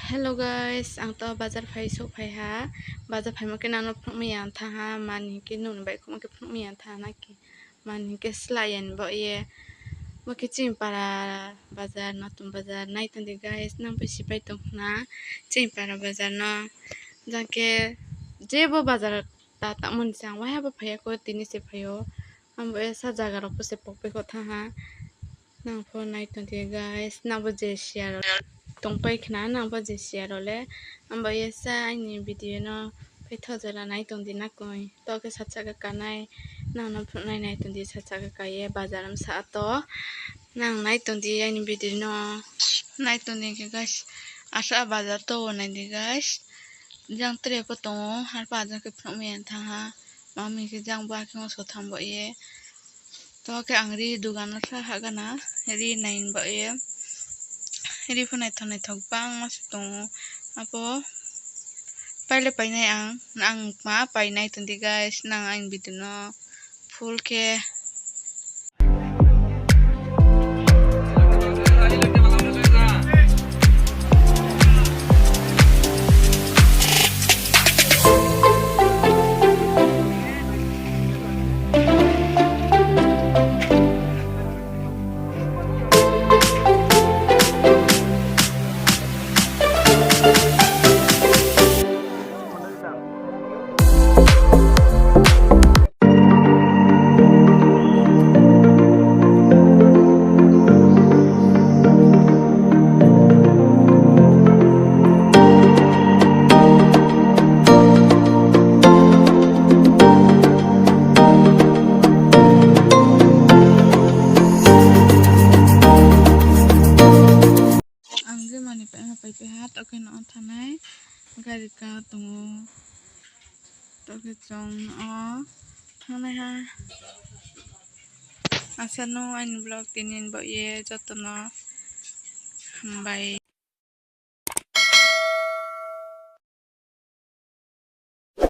Hello guys, ang to bazar phai so phai ha. Bazar phai ma ke nano phok mi an tha ha man ke nun bai ko ma ke phok mi an tha na ki. Man ke slayan bo ye. Ma ke chim para bazar notun bazar nai tan de guys nang pai si pai tong na. Chim para bazar no. Jang ke jebo bazar ta ta mun sang wa ha ba phai ko tini se phayo. Am bo sa jaga ro se pok pe ko tha ha. Nang pho nai tan de guys nang bo je share tongpai khna nang ba je share le amba yesa ni video no pai thojala nai tong di na koi to ke sacha ka kanai nang na phunai nai tong di sacha ka kaye bazaram sa to nang nai tong di ai ni video no nai tong di ke guys asa bazar to nai di guys jang tre po to har pa jang ke phung men tha ha mami ke jang ba ke so tham bo ye to ke angri dugan sa ha gana ri nain bo ye ri phunai thonai thok bang mas to apo paile painai ang ma painai tundi guys nang ang video no full ke angge mani pai pe hat oke no thanai gari ka tongo to ke chong o thanai ha asa no ain vlog tinin bo ye jotono bye.